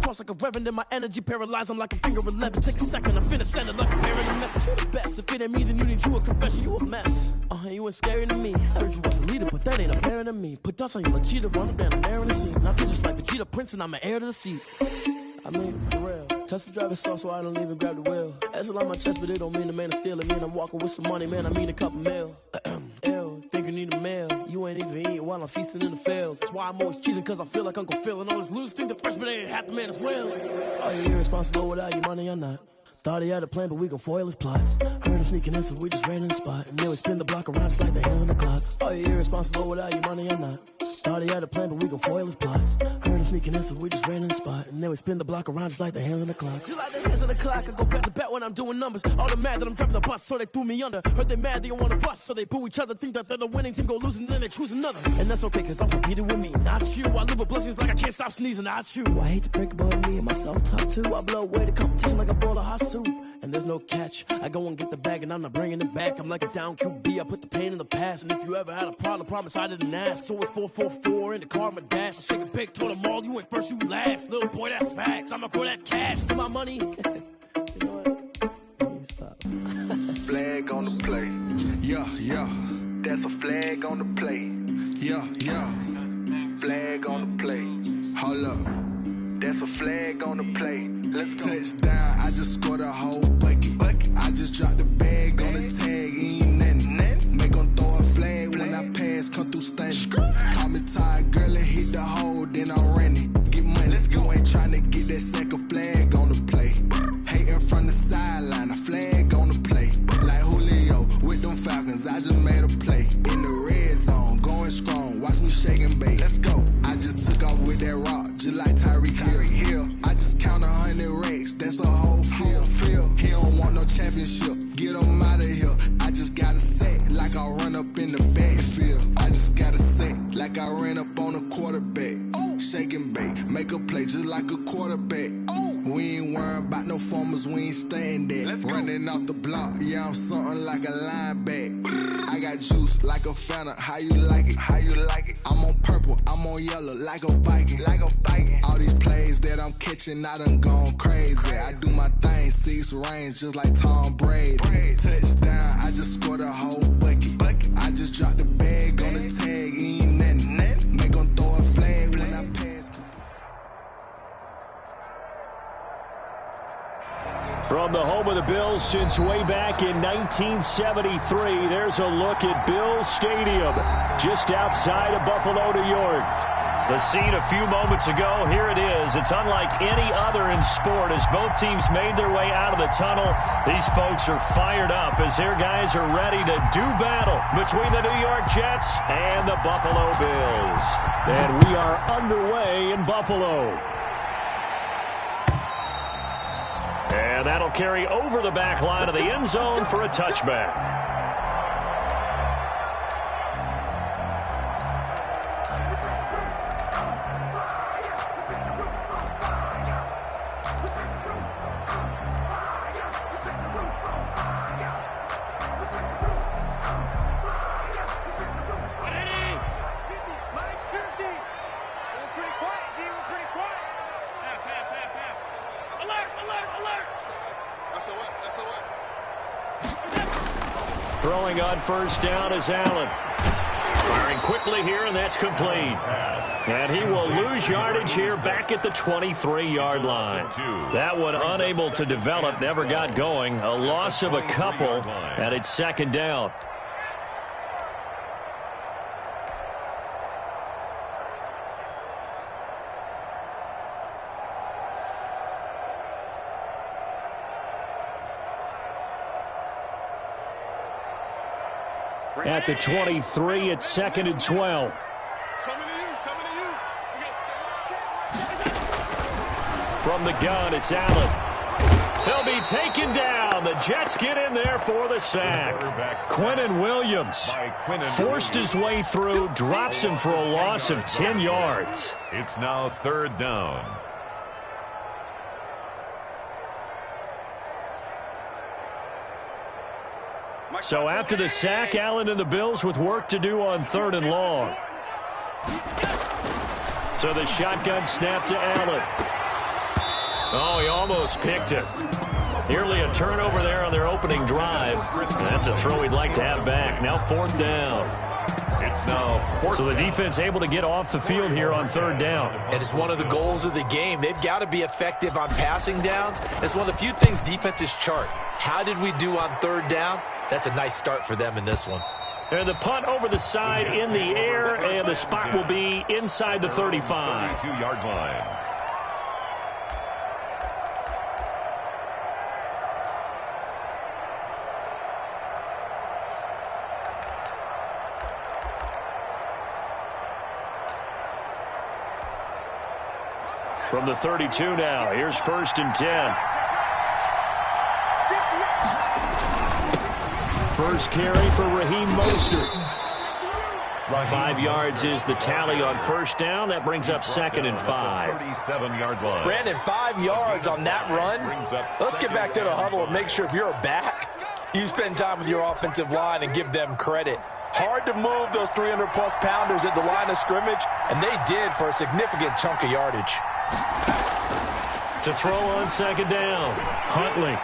cross like a reverend, and my energy paralyzed. I'm like a finger 11. Take a second, I'm finna send it like a parent. A message. You the best. If it ain't me, then you need you a confession. You a mess. You ain't scary to me. I heard you was a leader, but that ain't apparent to me. Put dust on you like cheetah, run up down the air in the scene. Not just like Vegeta Prince, and I'm an heir to the seat. I mean, for real. Touch the driver's sauce so I don't even grab the wheel. That's on my chest, but it don't mean the man is stealing. Mean I'm walking with some money, man. I mean a couple mil. Ew, think you need a meal. You ain't even eating while I'm feasting in the field. That's why I'm always cheesing, cause I feel like Uncle Phil. And all those losers think the freshman ain't half the man as well. Are you irresponsible without your money or not? Thought he had a plan, but we gon' foil his plot. Heard him sneaking in, so we just ran in the spot. And then we spin the block around just like the hands on the clock. Are you irresponsible without your money or not? Thought he had a plan, but we gon' foil his plot. Heard him sneaking in, so we just ran in the spot. And then we spin the block around just like the hands on the clock. Just like the hands on the clock, I go back to back when I'm doing numbers. All the mad that I'm driving the bus, so they threw me under. Heard they mad, they don't wanna bust, so they boo each other. Think that they're the winning team, go losing, then they choose another. And that's okay, cause I'm competing with me, not you. I live with blessings like I can't stop sneezing, not you. I hate to break about me and myself top two. I blow away the competition like a bowl of hot soup. And there's no catch. I go and get the bag and I'm not bringing it back. I'm like a down QB, I put the pain in the past. And if you ever had a problem, promise I didn't ask. So it's 444 in the car, my dash. I shake a big, told them all, you ain't first, you last. Little boy, that's facts. I'ma throw that cash to my money. You know what? Let me stop. Flag on the play. Yeah, yeah. That's a flag on the play. Yeah, yeah. Flag on the play. Hold up. That's a flag on the play. Let's go. Touchdown, I just scored a whole bucket. I just dropped the bag on the tag, ain't nothing. Make 'em throw a flag when I pass, come through stunning. Call me tired, girl, and hit the hole, then I'm running. Get money, you ain't tryna get that second flag on the play. Hating from the sideline, a flag on the play. Like Julio with them Falcons, I just made a play. In the red zone, going strong, watch me shake and bake. Let's go. I just took off with that rock, just like Tyreek Hill. I just count 100 racks, that's a whole field. He don't want no championship, get him out of here. I just got a set, like I run up in the backfield. I just got a set, like I ran up on a quarterback. Shake and bake, make a play just like a quarterback. We ain't worrying about no formers, we ain't staying there. Running off the block, yeah, I'm something like a linebacker. I got juice like a Fanta, how you like it? How you like it? I'm on purple, I'm on yellow, like a Viking. Like a Viking. All these plays that I'm catching, I done gone crazy. I do my thing, 6 range, just like Tom Brady. Touchdown, I just scored a whole bucket. I just dropped the bag on the tag, ain't nothing. Make 'em throw a flag when I pass. From the home of the Bills since way back in 1973, there's a look at Bills Stadium, just outside of Buffalo, New York. The scene a few moments ago, here it is. It's unlike any other in sport as both teams made their way out of the tunnel. These folks are fired up as their guys are ready to do battle between the New York Jets and the Buffalo Bills. And we are underway in Buffalo. And that'll carry over the back line of the end zone for a touchback. Throwing on first down is Allen. Firing quickly here, and that's complete. And he will lose yardage here back at the 23-yard line. That one unable to develop, never got going. A loss of a couple, and it's second down. At the 23, it's second and 12. From the gun, it's Allen. He'll be taken down. The Jets get in there for the sack. Quinnen Williams forced his way through, drops him for a loss of 10 yards. It's now third down. So after the sack, Allen and the Bills with work to do on third and long. So the shotgun snap to Allen. Oh, he almost picked it. Nearly a turnover there on their opening drive. That's a throw he'd like to have back. Now 4th down. It's now So the defense able to get off the field here on 3rd down. And it's one of the goals of the game. They've got to be effective on passing downs. It's one of the few things defenses chart. How did we do on 3rd down? That's a nice start for them in this one. And the punt over the side in the air, and the spot will be inside the 35. 32-yard line. From the 32 now, here's 1st and 10. First carry for Raheem Mostert. 5 yards is the tally on 1st down. That brings up 2nd and 5. 37-yard line. Brandon, 5 yards on that run. Let's get back to the huddle and make sure if you're a back, you spend time with your offensive line and give them credit. Hard to move those 300-plus pounders at the line of scrimmage, and they did for a significant chunk of yardage. To throw on 2nd down, Huntley.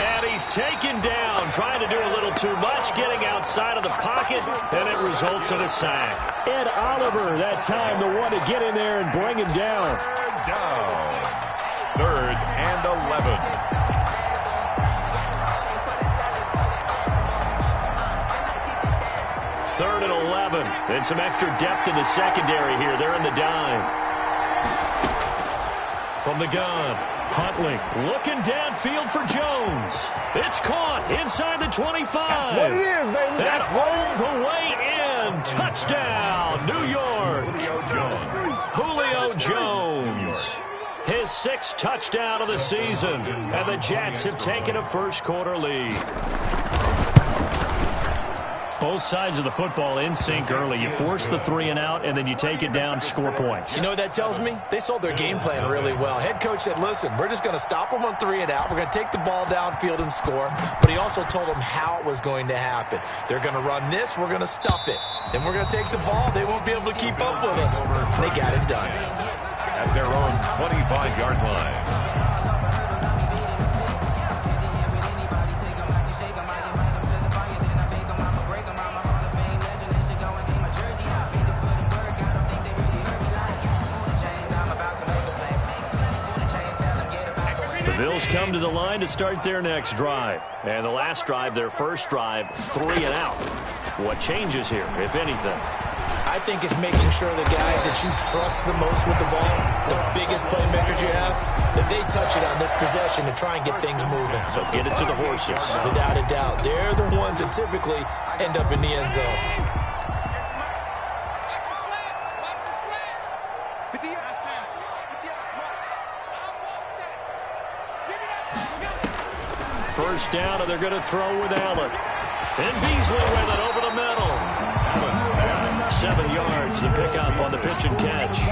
And he's taken down, trying to do a little too much, getting outside of the pocket, and it results in a sack. Ed Oliver, that time, the one to get in there and bring him down. 3rd down. 3rd and 11. Third and 11. And some extra depth in the secondary here. They're in the dime. From the gun, Huntley looking downfield for Jones. It's caught inside the 25. That's what it is, baby. That's all the way in. Touchdown, New York. Julio Jones. His 6th touchdown of the season. And the Jets have taken a first-quarter lead. Both sides of the football in sync early. You force the 3 and out, and then you take it down, score points. You know what that tells me? They sold their game plan really well. Head coach said, listen, we're just going to stop them on 3 and out. We're going to take the ball downfield and score. But he also told them how it was going to happen. They're going to run this. We're going to stuff it. Then we're going to take the ball. They won't be able to keep up with us. They got it done. At their own 25-yard line. Bills come to the line to start their next drive. And the last drive, their first drive, 3 and out. What changes here, if anything? I think it's making sure the guys that you trust the most with the ball, the biggest playmakers you have, that they touch it on this possession to try and get things moving. So get it to the horses. Without a doubt. They're the ones that typically end up in the end zone. First down, and they're going to throw with Allen. And Beasley with it over the middle. 7 yards, the pickup on the pitch and catch.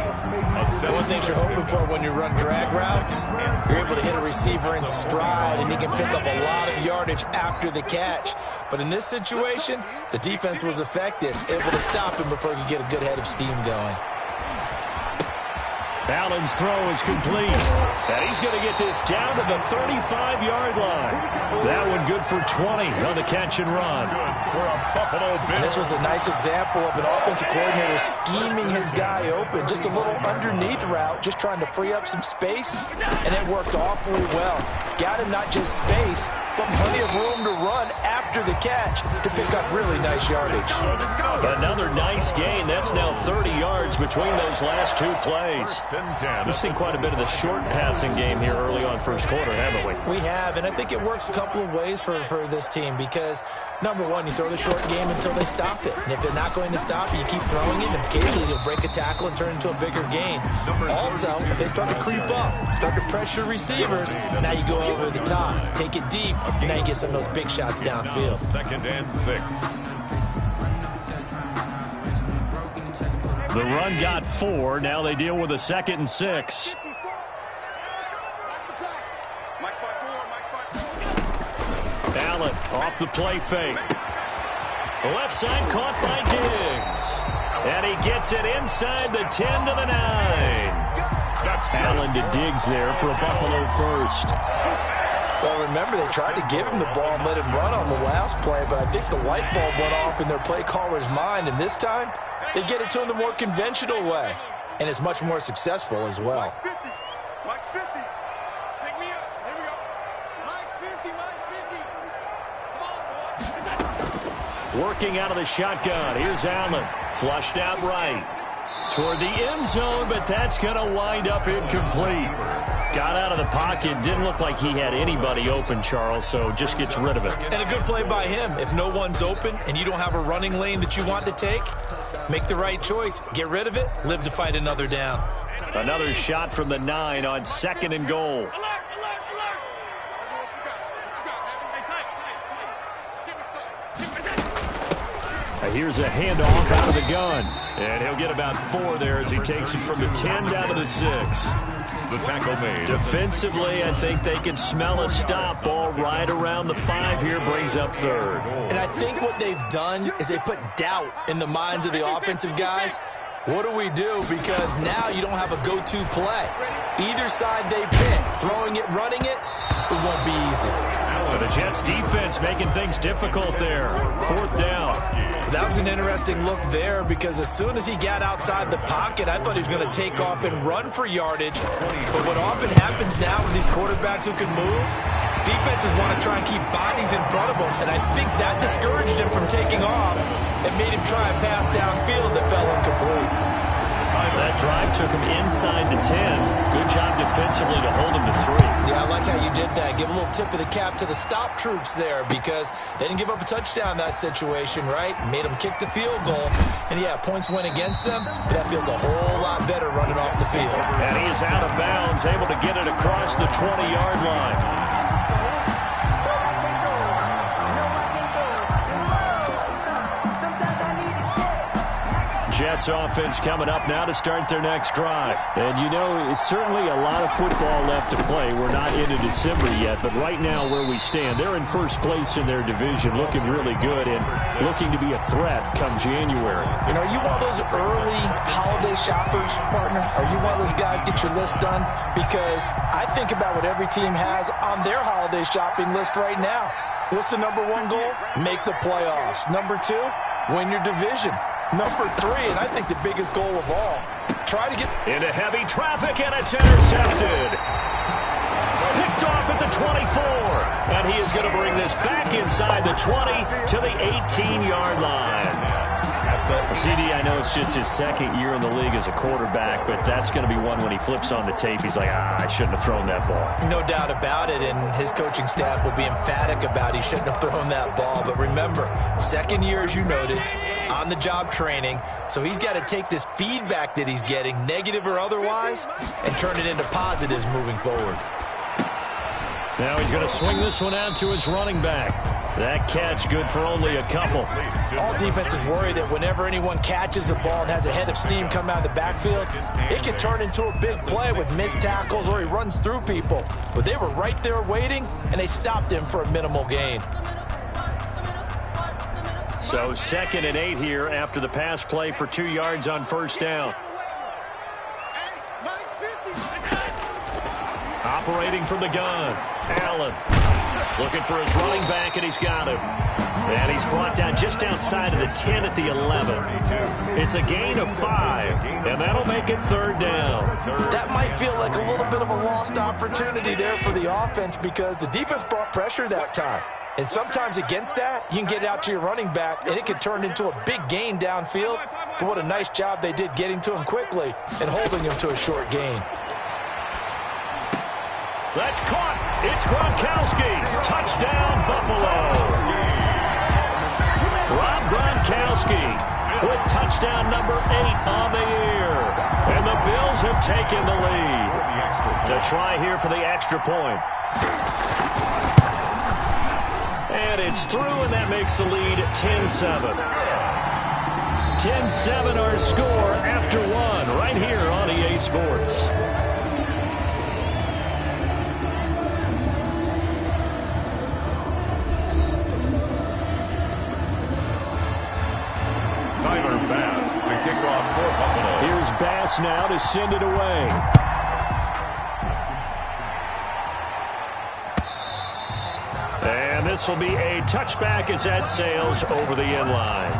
One thing you're hoping for when you run drag routes, you're able to hit a receiver in stride, and he can pick up a lot of yardage after the catch. But in this situation, the defense was effective, able to stop him before he could get a good head of steam going. Allen's throw is complete. And he's going to get this down to the 35-yard line. That one good for 20 on the catch and run. And this was a nice example of an offensive coordinator scheming his guy open. Just a little underneath route, just trying to free up some space. And it worked awfully well. Got him not just space, but plenty of room to run after the catch to pick up really nice yardage. Another nice gain. That's now 30 yards between those last 2 plays. We've seen quite a bit of the short passing game here early on first quarter, haven't we? We have, and I think it works a couple of ways for this team because, number one, you throw the short game until they stop it. And if they're not going to stop it, you keep throwing it, and occasionally you'll break a tackle and turn it into a bigger gain. Also, if they start to creep up, start to pressure receivers, now you go over the top, take it deep, and now you get some of those big shots downfield. 2nd and 6. The run got 4. Now they deal with a 2nd and 6. Allen off the play fake. The left side caught by Diggs. And he gets it inside the 10 to the 9. Allen to Diggs there for a Buffalo first. Well, remember, they tried to give him the ball and let him run on the last play, but I think the light bulb went off in their play caller's mind, and this time they get it to him the more conventional way, and it's much more successful as well. Mike's 50. Take me up. Here we go. Mike's 50. Mike's 50. Come on, boy. Working out of the shotgun. Here's Allen. Flushed out right. Toward the end zone, but that's going to wind up incomplete. Got out of the pocket. Didn't look like he had anybody open, Charles, so just gets rid of it. And a good play by him. If no one's open and you don't have a running lane that you want to take, make the right choice. Get rid of it. Live to fight another down. Another shot from the 9 on 2nd and goal. Here's a handoff out of the gun. And he'll get about 4 there as he takes it from the 10 down to the 6. The tackle made. Defensively, I think they can smell a stop. Ball right around the 5 here, brings up 3rd. And I think what they've done is they put doubt in the minds of the offensive guys. What do we do? Because now you don't have a go-to play. Either side they pick, throwing it, running it, it won't be easy. The Jets defense making things difficult there. 4th down. That was an interesting look there because as soon as he got outside the pocket, I thought he was going to take off and run for yardage. But what often happens now with these quarterbacks who can move, defenses want to try and keep bodies in front of them, and I think that discouraged him from taking off and made him try a pass downfield that fell incomplete. That drive took him inside the 10. Good job defensively to hold him to 3. Yeah, I like how you did that. Give a little tip of the cap to the stop troops there because they didn't give up a touchdown in that situation, right? Made them kick the field goal. And, yeah, points went against them, but that feels a whole lot better running off the field. And he is out of bounds, able to get it across the 20-yard line. Jets offense coming up now to start their next drive. And, you know, it's certainly a lot of football left to play. We're not into December yet, but right now where we stand, they're in first place in their division, looking really good and looking to be a threat come January. You know, are you one of those early holiday shoppers, partner? Are you one of those guys get your list done? Because I think about what every team has on their holiday shopping list right now. What's the number 1 goal? Make the playoffs. Number 2, win your division. Number 3, and I think the biggest goal of all, try to get into heavy traffic, and it's intercepted. Picked off at the 24, and he is going to bring this back inside the 20 to the 18-yard line. CD, I know it's just his 2nd year in the league as a quarterback, but that's going to be one when he flips on the tape, he's like, I shouldn't have thrown that ball. No doubt about it, and his coaching staff will be emphatic about he shouldn't have thrown that ball. But remember, 2nd year, as you noted, on-the-job training, so he's got to take this feedback that he's getting, negative or otherwise, and turn it into positives moving forward. Now he's going to swing this one out to his running back. That catch good for only a couple. All defenses worry that whenever anyone catches the ball and has a head of steam come out of the backfield, it can turn into a big play with missed tackles or he runs through people. But they were right there waiting, and they stopped him for a minimal gain. So 2nd and 8 here after the pass play for 2 yards on 1st down. Operating from the gun, Allen looking for his running back, and he's got him. And he's brought down just outside of the 10 at the 11. It's a gain of 5, and that'll make it 3rd down. That might feel like a little bit of a lost opportunity there for the offense because the defense brought pressure that time. And sometimes against that, you can get it out to your running back, and it can turn into a big gain downfield. But what a nice job they did getting to him quickly and holding him to a short gain. That's caught. It's Gronkowski. Touchdown, Buffalo. Rob Gronkowski with touchdown number 8 on the year. And the Bills have taken the lead. To try here for the extra point. And it's through, and that makes the lead 10-7. 10-7 our score after 1 right here on EA Sports. Tyler Bass to kick off for Buffalo. Here's Bass now to send it away. This will be a touchback as that sails over the end line.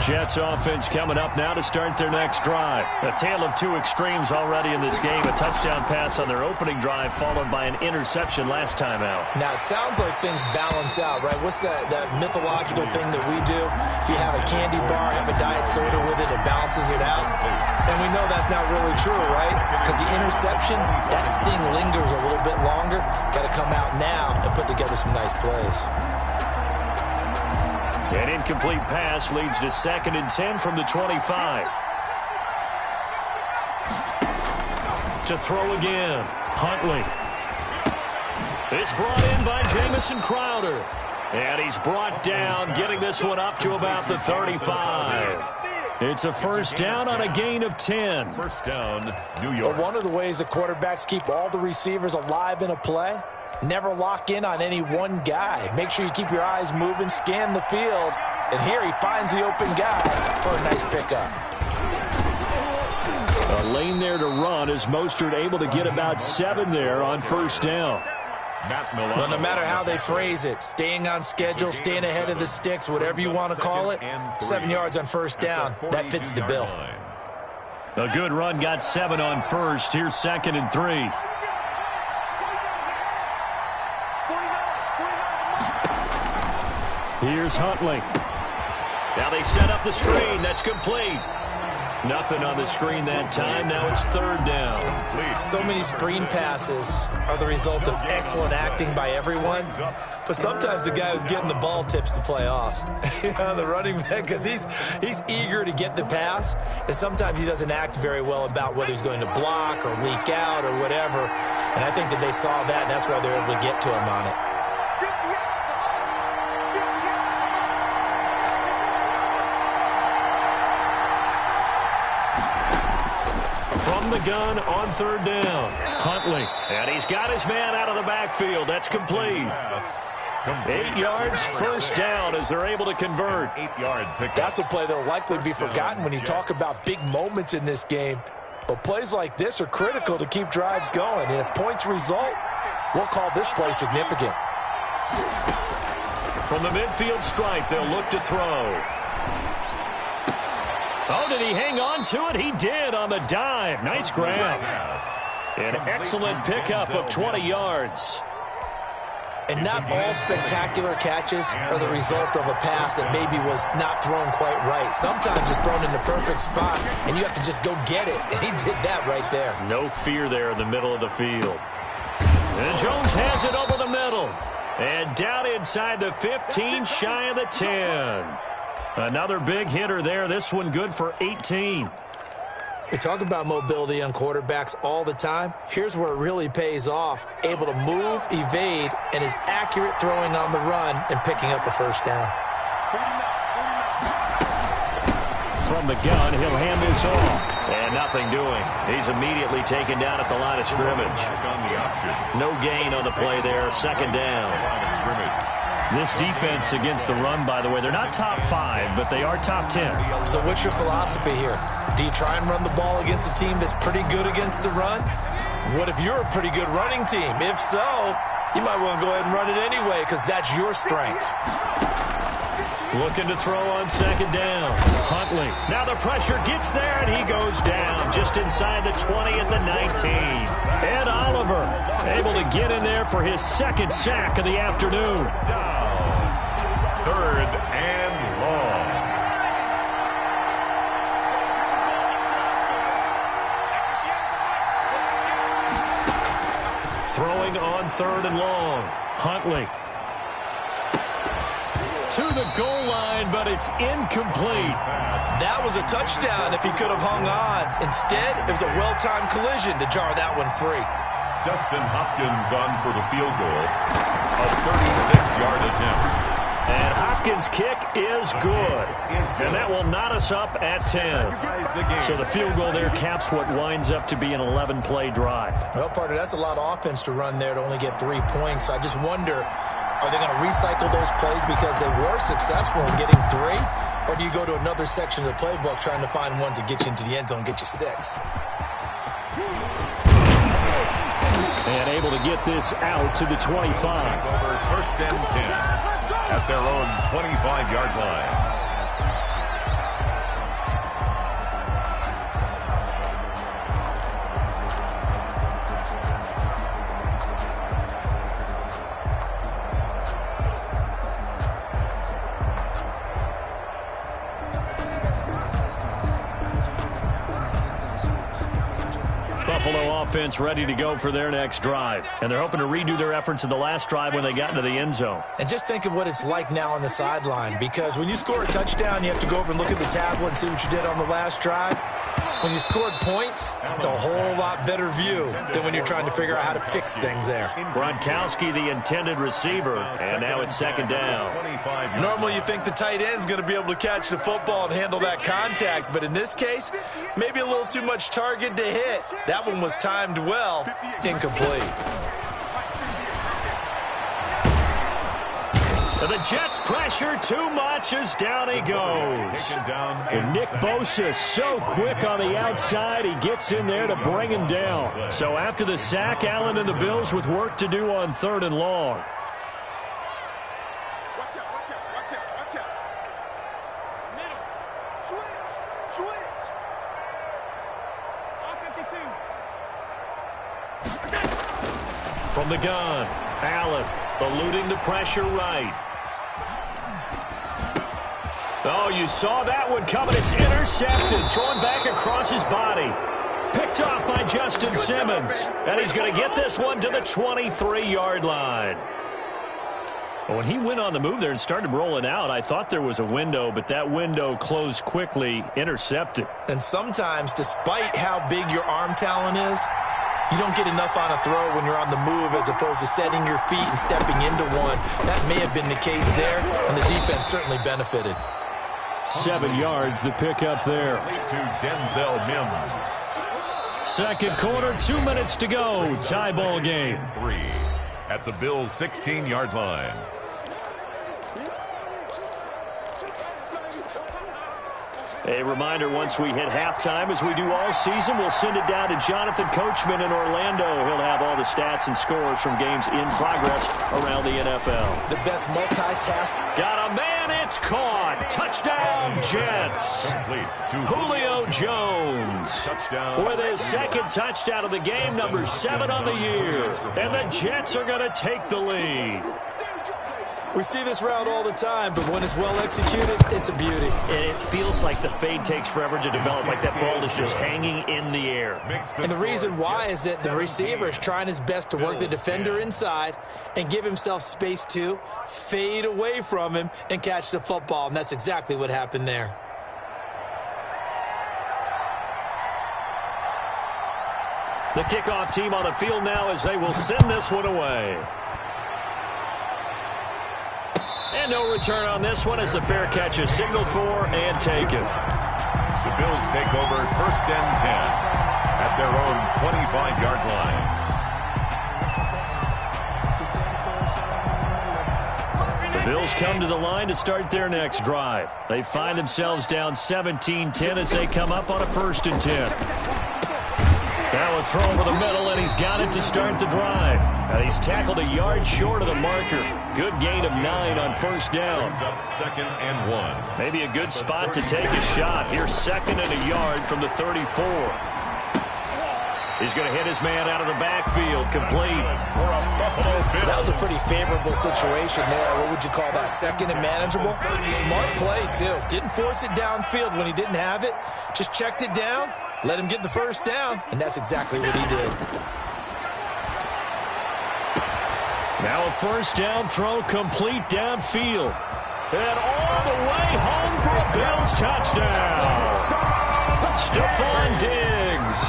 Jets offense coming up now to start their next drive. A tale of two extremes already in this game. A touchdown pass on their opening drive followed by an interception last time out. Now, it sounds like things balance out, right? What's that mythological thing that we do? If you have a candy bar, have a diet soda with it, it balances it out. And we know that's not really true, right? Because the interception, that sting lingers a little bit longer. Got to come out now and put together some nice plays. An incomplete pass leads to 2nd and 10 from the 25. To throw again, Huntley. It's brought in by Jamison Crowder. And he's brought down, getting this one up to about the 35. It's a first down on a gain of 10. First down, New York. Well, one of the ways the quarterbacks keep all the receivers alive in a play, never lock in on any one guy. Make sure you keep your eyes moving, scan the field. And here he finds the open guy for a nice pickup. A lane there to run as Mostert able to get about 7 there on first down. Well, no matter how they phrase it, staying on schedule, staying ahead of the sticks, whatever you want to call it, 7 yards on first down, that fits the bill. A good run got 7 on first. Here's 2nd and 3. Here's Huntley. Now they set up the screen. That's complete. Nothing on the screen that time. Now it's 3rd down. So many screen passes are the result of excellent acting by everyone. But sometimes the guy who's getting the ball tips the play off. The running back, because he's eager to get the pass. And sometimes he doesn't act very well about whether he's going to block or leak out or whatever. And I think that they saw that, and that's why they're able to get to him on it. The gun on 3rd down. Huntley. And he's got his man out of the backfield. That's complete. 8 yards, first down as they're able to convert. 8-yard pickup. That's a play that will likely be forgotten when you talk about big moments in this game. But plays like this are critical to keep drives going. And if points result, we'll call this play significant. From the midfield stripe, they'll look to throw. Oh, did he hang on to it? He did on the dive. Nice grab. An excellent pickup of 20 yards. And not all spectacular catches are the result of a pass that maybe was not thrown quite right. Sometimes it's thrown in the perfect spot, and you have to just go get it. And he did that right there. No fear there in the middle of the field. And Jones has it over the middle. And down inside the 15, shy of the 10. Another big hitter there. This one good for 18. We talk about mobility on quarterbacks all the time. Here's where it really pays off. Able to move, evade, and is accurate throwing on the run and picking up a first down. From the gun, he'll hand this off. And nothing doing. He's immediately taken down at the line of scrimmage. No gain on the play there. 2nd down. This defense against the run, by the way, they're not top 5, but they are top 10. So what's your philosophy here? Do you try and run the ball against a team that's pretty good against the run? What if you're a pretty good running team? If so, you might want to go ahead and run it anyway because that's your strength. Looking to throw on 2nd down. Huntley. Now the pressure gets there, and he goes down just inside the 20 at the 19. Ed Oliver able to get in there for his 2nd sack of the afternoon. 3rd and long. Throwing on 3rd and long. Huntley. To the goal line, but it's incomplete. That was a touchdown if he could have hung on. Instead, it was a well-timed collision to jar that one free. Dustin Hopkins on for the field goal. A 36-yard attempt. And Hopkins' kick is good. And that will knot us up at 10. So the field goal there caps what winds up to be an 11-play drive. Well, partner, that's a lot of offense to run there to only get 3 points. I just wonder, are they going to recycle those plays because they were successful in getting 3? Or do you go to another section of the playbook trying to find ones that get you into the end zone and get you 6? And able to get this out to the 25. Over first and 10 at their own 25-yard line. Buffalo offense ready to go for their next drive. And they're hoping to redo their efforts in the last drive when they got into the end zone. And just think of what it's like now on the sideline, because when you score a touchdown, you have to go over and look at the tablet and see what you did on the last drive. When you scored points, it's a whole lot better view than when you're trying to figure out how to fix things there. Gronkowski, the intended receiver, and now it's second down. Normally you think the tight end's going to be able to catch the football and handle that contact, but in this case, maybe a little too much target to hit. That one was timed well, incomplete. The Jets pressure too much as down he goes. And Nick Bosa so quick on the outside, he gets in there to bring him down. So after the sack, Allen and the Bills with work to do on 3rd and long. Watch out, watch out, watch out, watch out. Middle. Switch. All 52. From the gun, Allen eluding the pressure right. Oh, you saw that one coming. It's intercepted. Thrown back across his body. Picked off by Justin Simmons. And he's going to get this one to the 23-yard line. Well, when he went on the move there and started rolling out, I thought there was a window, but that window closed quickly, intercepted. And sometimes, despite how big your arm talent is, you don't get enough on a throw when you're on the move as opposed to setting your feet and stepping into one. That may have been the case there, and the defense certainly benefited. 7 yards, the pickup there. To Denzel Mims. Second quarter, 2 minutes to go. Tie ball game. 3 at the Bills' 16-yard line. A reminder, once we hit halftime, as we do all season, we'll send it down to Jonathan Coachman in Orlando. He'll have all the stats and scores from games in progress around the NFL. The best multitask. Got a man, it's caught. Touchdown, Jets. Julio Jones with his second touchdown of the game, number 7 on the year. And the Jets are going to take the lead. We see this route all the time, but when it's well executed, it's a beauty. And it feels like the fade takes forever to develop, like that ball is just hanging in the air. And the reason why is that the receiver is trying his best to work the defender inside and give himself space to fade away from him and catch the football, and that's exactly what happened there. The kickoff team on the field now as they will send this one away. And no return on this one as the fair catch is signaled for and taken. The Bills take over first and 10 at their own 25-yard line. The Bills come to the line to start their next drive. They find themselves down 17-10 as they come up on a 1st and 10. Now a throw over the middle, and he's got it to start the drive. And he's tackled a yard short of the marker. Good gain of 9 on 1st down. Up 2nd and 1. Maybe a good spot to take a shot. Here's 2nd and a yard from the 34. He's going to hit his man out of the backfield, complete. That was a pretty favorable situation there. What would you call that, 2nd and manageable? Smart play, too. Didn't force it downfield when he didn't have it. Just checked it down, let him get the 1st down, and that's exactly what he did. Now a 1st down throw, complete downfield. And all the way home for a Bills touchdown. Stephon Diggs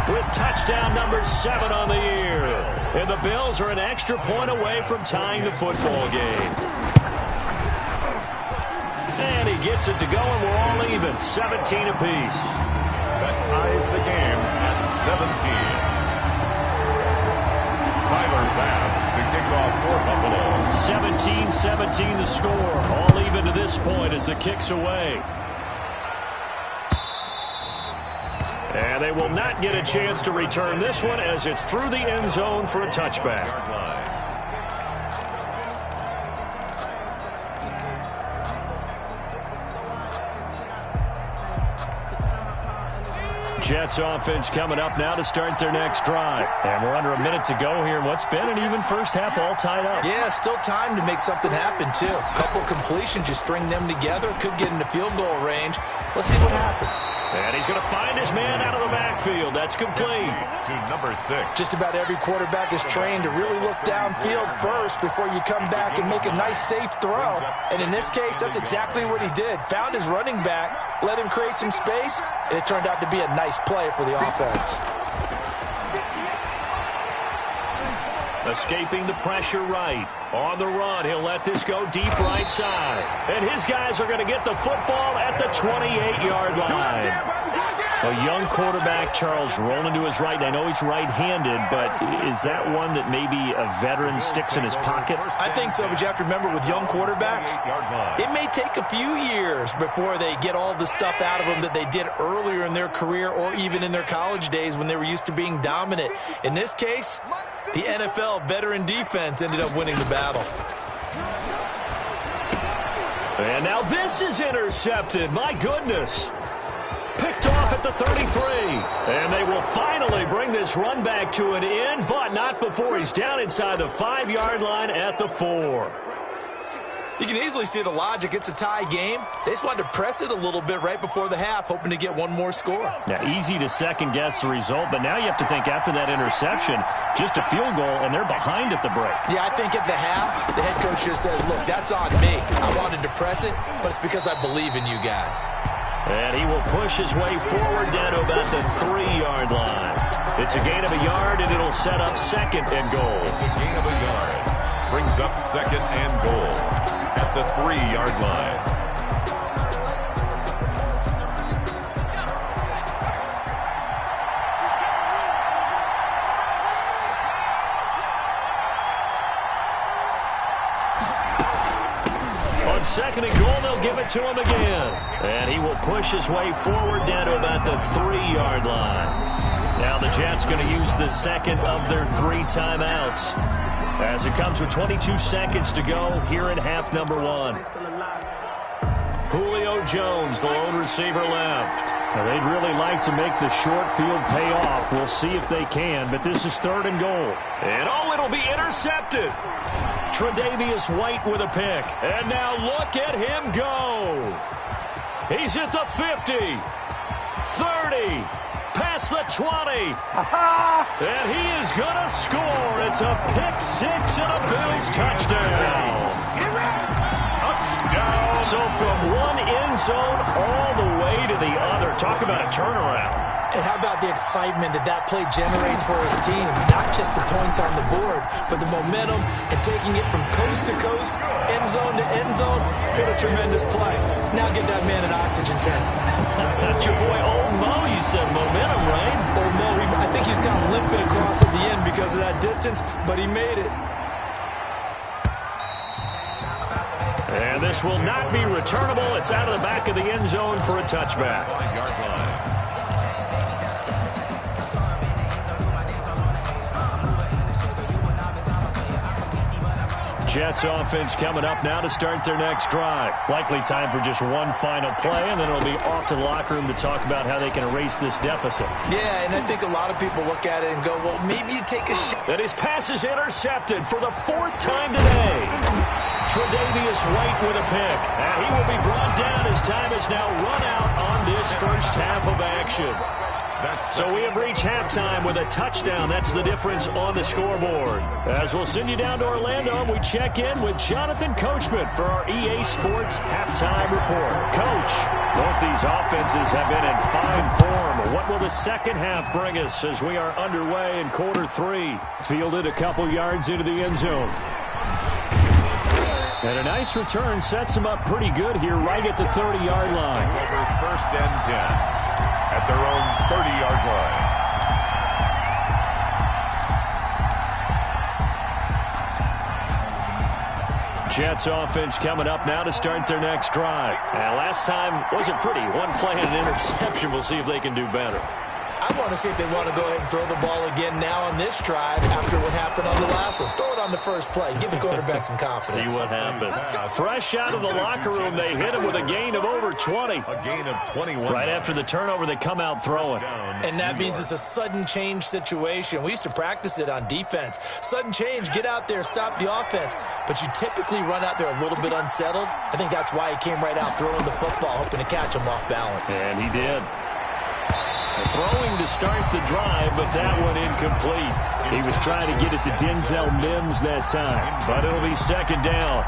with touchdown number 7 on the year. And the Bills are an extra point away from tying the football game. And he gets it to go, and we're all even, 17 apiece. That ties the game at 17. Tyler Bass to kick off for Buffalo. 17-17 the score. All even to this this point as the kick's away. And they will not get a chance to return this one as it's through the end zone for a touchback. Jets offense coming up now to start their next drive. And we're under a minute to go here in what's been an even first half, all tied up. Yeah, still time to make something happen, too. A couple completions, just string them together. Could get into field goal range. Let's see what happens. And he's going to find his man out of the backfield. That's complete. To number 6. Just about every quarterback is trained to really look downfield first before you come back and make a nice, safe throw. And in this case, that's exactly what he did. Found his running back, let him create some space, and it turned out to be a nice play for the offense. Escaping the pressure right. On the run, he'll let this go deep right side. And his guys are going to get the football at the 28-yard line. A young quarterback, Charles, rolling to his right. And I know he's right-handed, but is that one that maybe a veteran sticks in his pocket? I think so, but you have to remember with young quarterbacks, it may take a few years before they get all the stuff out of them that they did earlier in their career or even in their college days when they were used to being dominant. In this case, the NFL veteran defense ended up winning the battle. And now this is intercepted. My goodness. Picked off at the 33. And they will finally bring this run back to an end, but not before he's down inside the 5-yard line at the 4. You can easily see the logic. It's a tie game. They just wanted to press it a little bit right before the half, hoping to get one more score. Now, easy to second-guess the result, but now you have to think after that interception, just a field goal, and they're behind at the break. Yeah, I think at the half, the head coach just says, look, that's on me. I wanted to press it, but it's because I believe in you guys. And he will push his way forward down to about the 3-yard line. It's a gain of a yard, and it'll set up second and goal. It's a gain of a yard. Brings up second and goal at the 3-yard line. On second and goal, they'll give it to him again. And he will push his way forward down to about the 3-yard line. Now the Jets going to use the second of their 3 timeouts as it comes with 22 seconds to go here in half number 1. Julio Jones, the lone receiver left. Now they'd really like to make the short field pay off. We'll see if they can, but this is 3rd and goal. And it'll be intercepted. Tre'Davious White with a pick. And now look at him go. He's at the 50, 30, past the 20. And he is going to score. It's a pick 6 and a Bills touchdown. Touchdown. So from one end zone all the way to the other. Talk about a turnaround. And how about the excitement that play generates for his team? Not just the points on the board, but the momentum and taking it from coast to coast, end zone to end zone. What a tremendous play. Now get that man an oxygen tank. That's your boy Old Mo. You said momentum, right? Old Mo, I think he's kind of limping across at the end because of that distance, but he made it. And this will not be returnable. It's out of the back of the end zone for a touchback. 5-yard line. Jets offense coming up now to start their next drive. Likely time for just one final play, and then it'll be off to the locker room to talk about how they can erase this deficit. Yeah, and I think a lot of people look at it and go, well, maybe you take a shot. And his pass is intercepted for the 4th time today. Tre'Davious White with a pick. And he will be brought down as time is now run out on this first half of action. So we have reached halftime with a touchdown. That's the difference on the scoreboard. As we'll send you down to Orlando, we check in with Jonathan Coachman for our EA Sports Halftime Report. Coach, both these offenses have been in fine form. What will the second half bring us as we are underway in quarter 3? Fielded a couple yards into the end zone. And a nice return sets them up pretty good here right at the 30-yard line. Over 1st and 10. At their own 30-yard line. Jets offense coming up now to start their next drive. And last time wasn't pretty. One play and an interception. We'll see if they can do better. I want to see if they want to go ahead and throw the ball again now on this drive after what happened on the last one. Throw it on the first play. Give the quarterback some confidence. See what happens. Fresh out of the locker room, they hit him with a gain of over 20. A gain of 21. Right after the turnover, they come out throwing. And that means it's a sudden change situation. We used to practice it on defense. Sudden change, get out there, stop the offense. But you typically run out there a little bit unsettled. I think that's why he came right out throwing the football, hoping to catch him off balance. And he did. Throwing to start the drive, but that one incomplete. He was trying to get it to Denzel Mims that time, but it'll be second down.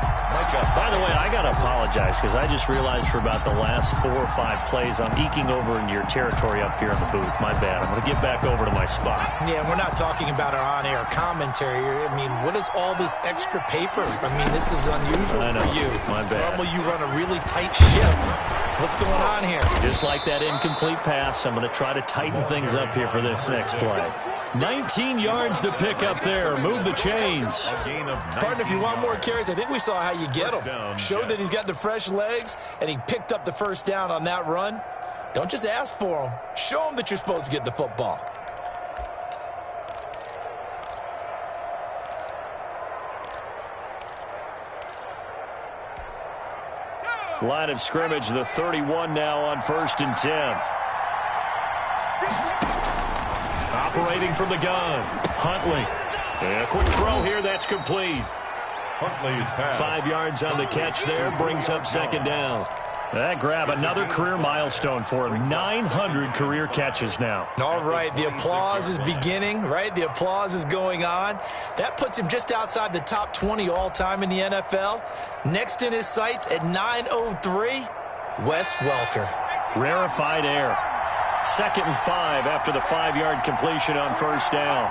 By the way, I got to apologize because I just realized for about the last 4 or 5 plays, I'm eking over into your territory up here in the booth. My bad. I'm going to get back over to my spot. Yeah, we're not talking about our on-air commentary. I mean, what is all this extra paper? I mean, this is unusual for you. My bad. Normally you run a really tight ship. What's going on here? Just like that incomplete pass, I'm going to try to tighten things up here for this next play. 19 yards to pick up there. Move the chains. Partner, if you want more carries, I think we saw how you get him. Showed that he's got the fresh legs, and he picked up the first down on that run. Don't just ask for him. Show him that you're supposed to get the football. Line of scrimmage, the 31 now on 1st and 10. Operating from the gun, Huntley. A quick throw here, that's complete. Huntley's pass. 5 yards on the catch there, brings up second down. That grab, another career milestone for him. 900 career catches now. All right, the applause is beginning, right? The applause is going on. That puts him just outside the top 20 all-time in the NFL. Next in his sights at 903, Wes Welker. Rarefied air. 2nd and 5 after the 5-yard completion on 1st down.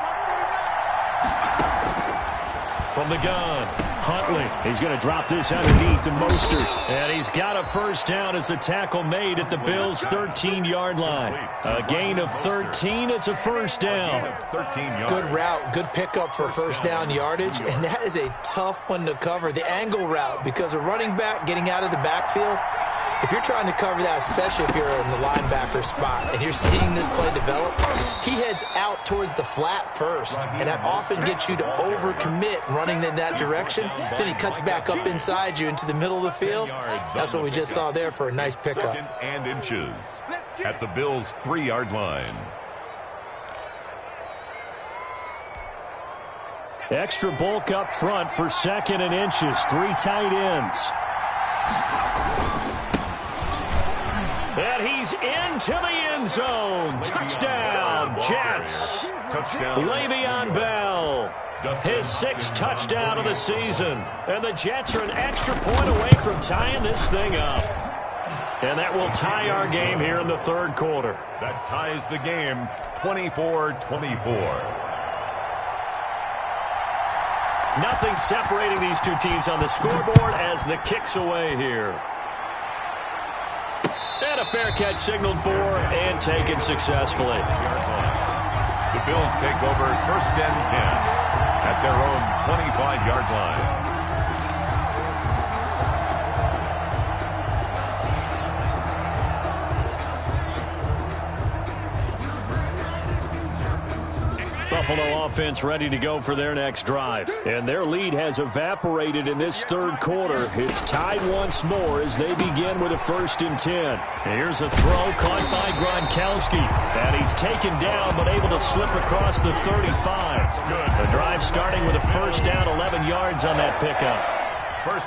From the gun, Huntley. He's going to drop this underneath to Mostert. And he's got a first down as the tackle made at the Bills' 13-yard line. A gain of 13. It's a first down. 13 yards. Good route, good pickup for first down yardage. And that is a tough one to cover, the angle route, because a running back getting out of the backfield, if you're trying to cover that, especially if you're in the linebacker spot and you're seeing this play develop, he heads out towards the flat first, and that often gets you to overcommit running in that direction. Then he cuts back up inside you into the middle of the field. That's what we just saw there for a nice pickup. 2nd and inches at the Bills' 3-yard line. Extra bulk up front for 2nd and inches. 3 tight ends. And he's into the end zone. Touchdown, Jets. Touchdown. Le'Veon Bell. His 6th touchdown of the season. And the Jets are an extra point away from tying this thing up. And that will tie our game here in the 3rd quarter. That ties the game 24-24. Nothing separating these two teams on the scoreboard as the kick's away here. And a fair catch signaled for and taken successfully. The Bills take over 1st and 10 at their own 25-yard line. Buffalo offense ready to go for their next drive. And their lead has evaporated in this 3rd quarter. It's tied once more as they begin with a 1st and 10. Here's a throw caught by Gronkowski. And he's taken down but able to slip across the 35. The drive starting with a first down, 11 yards on that pickup.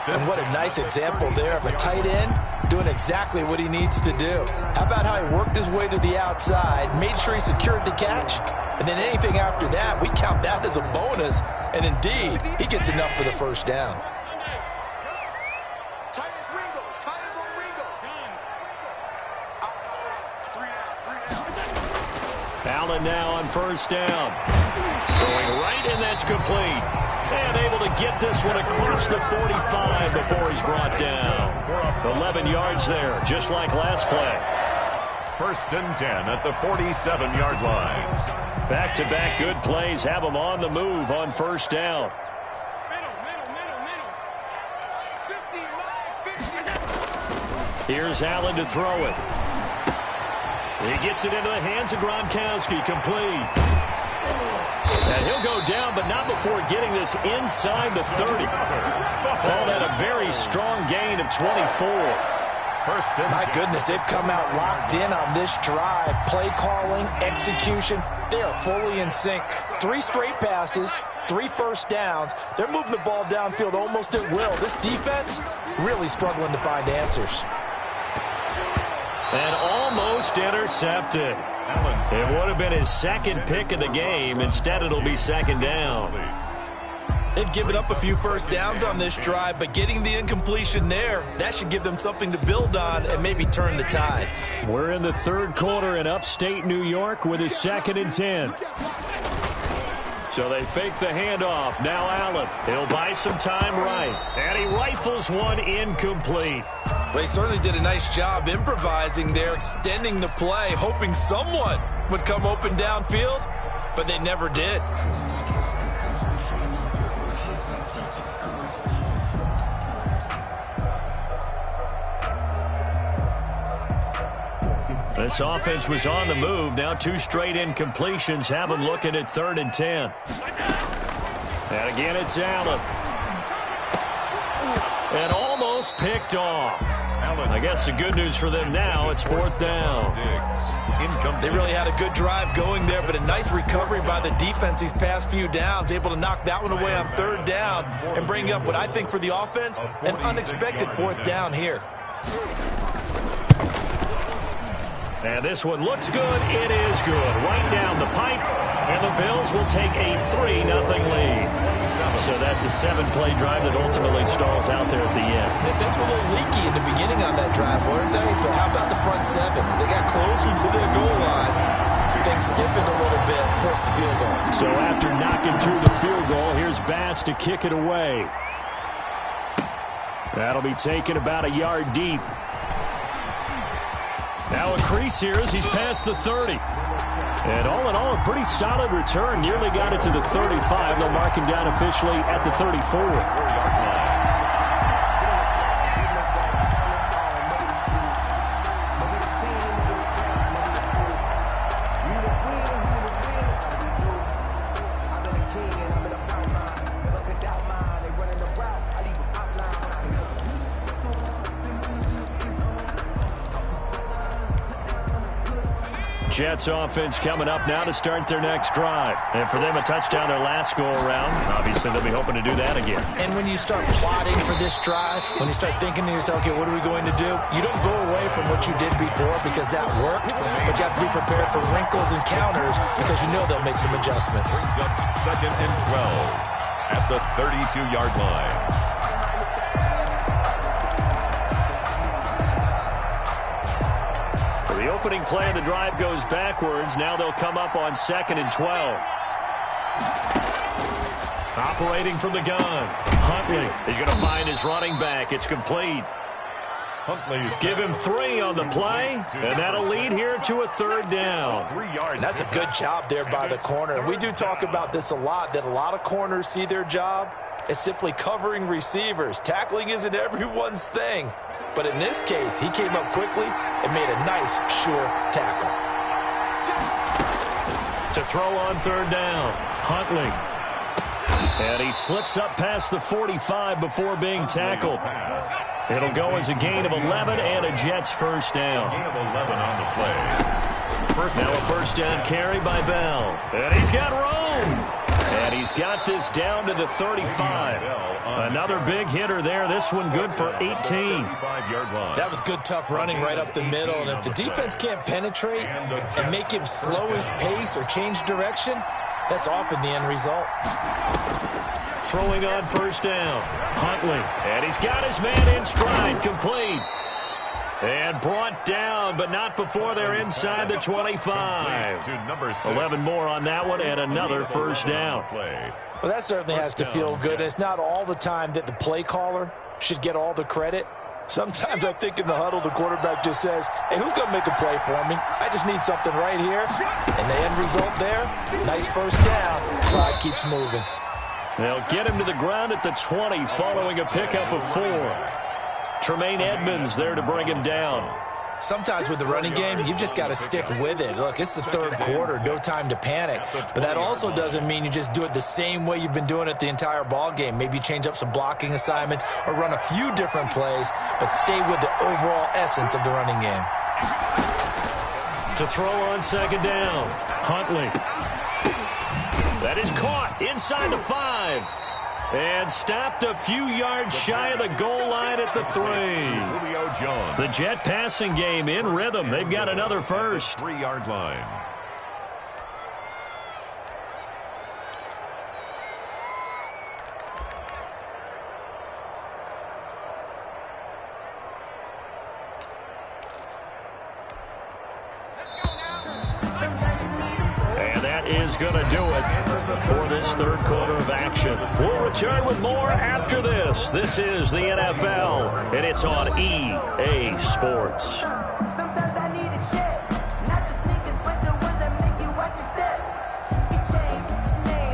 And what a nice example there of a tight end doing exactly what he needs to do. How about how he worked his way to the outside, made sure he secured the catch, and then anything after that, we count that as a bonus. And indeed, he gets enough for the first down. Allen now on first down. Going right, and that's complete. And able to get this one across the 45 before he's brought down. 11 yards there, just like last play. 1st and 10 at the 47-yard line. Back-to-back good plays have them on the move on first down. Here's Allen to throw it. He gets it into the hands of Gronkowski, complete. And he'll go down, but not before getting this inside the 30. Call that a very strong gain of 24. My goodness, they've come out locked in on this drive. Play calling, execution, they are fully in sync. 3 straight passes, 3 first downs. They're moving the ball downfield almost at will. This defense really struggling to find answers. And almost intercepted. It would have been his second pick of the game. Instead, it'll be second down. They've given up a few first downs on this drive, but getting the incompletion there, that should give them something to build on and maybe turn the tide. We're in the third quarter in upstate New York with a 2nd and 10. So they fake the handoff. Now Allen. He'll buy some time right. And he rifles one incomplete. Well, they certainly did a nice job improvising there, extending the play, hoping someone would come open downfield, but they never did. This offense was on the move. Now 2 straight incompletions have them looking at 3rd and 10. And again, it's Allen. And almost picked off. I guess the good news for them now, it's 4th down. They really had a good drive going there, but a nice recovery by the defense these past few downs, able to knock that one away on 3rd down and bring up what I think for the offense, an unexpected 4th down here. And this one looks good. It is good. Right down the pipe. And the Bills will take a 3-0 lead. So that's a 7-play drive that ultimately stalls out there at the end. Yeah, things were a little leaky in the beginning on that drive, weren't they? But how about the front 7? As they got closer to their goal line, things stiffened a little bit, forced the field goal. So after knocking through the field goal, here's Bass to kick it away. That'll be taken about a yard deep. Now a crease here as he's past the 30. And all in all, a pretty solid return. Nearly got it to the 35. They'll mark him down officially at the 34. Jets offense coming up now to start their next drive. And for them, a touchdown their last go-around. Obviously, they'll be hoping to do that again. And when you start plotting for this drive, when you start thinking to yourself, okay, what are we going to do? You don't go away from what you did before because that worked, but you have to be prepared for wrinkles and counters because you know they'll make some adjustments. 2nd and 12 at the 32-yard line. The opening play of the drive goes backwards. Now they'll come up on 2nd and 12. Operating from the gun. Huntley is going to find his running back. It's complete. Give him 3 on the play, and that'll lead here to a 3rd down. That's a good job there by the corner. And we do talk about this a lot, that a lot of corners see their job as simply covering receivers. Tackling isn't everyone's thing. But in this case, he came up quickly and made a nice, sure tackle. To throw on 3rd down, Huntley. And he slips up past the 45 before being tackled. It'll go as a gain of 11 and a Jets 1st down. Gain of 11 on the play. Now a 1st down carry by Bell. And he's got room. And he's got this down to the 35. Another big hitter there. This one good for 18. That was good, tough running right up the middle. And if the defense can't penetrate and make him slow his pace or change direction, that's often the end result. Throwing on 1st down. Huntley. And he's got his man in stride. Complete. And brought down, but not before they're inside the 25. 11 more on that one, and another 1st down. Well, that certainly has to feel good. It's not all the time that the play caller should get all the credit. Sometimes I think in the huddle, the quarterback just says, hey, who's going to make a play for me? I just need something right here. And the end result there, nice 1st down. Clock keeps moving. They'll get him to the ground at the 20 following a pickup of 4. Tremaine Edmonds there to bring him down. Sometimes with the running game, you've just got to stick with it. Look, it's the third quarter, no time to panic. But that also doesn't mean you just do it the same way you've been doing it the entire ball game. Maybe change up some blocking assignments or run a few different plays, but stay with the overall essence of the running game. To throw on second down, Huntley. That is caught inside the 5. And stopped a few yards shy of the goal line at the 3. The Jet passing game in rhythm. They've got another first. 3-yard line. Is going to do it for this third quarter of action. We'll return with more after this. This is the NFL, and it's on EA Sports. Sometimes I need a check, not the sneakers, but the ones that make you watch your step.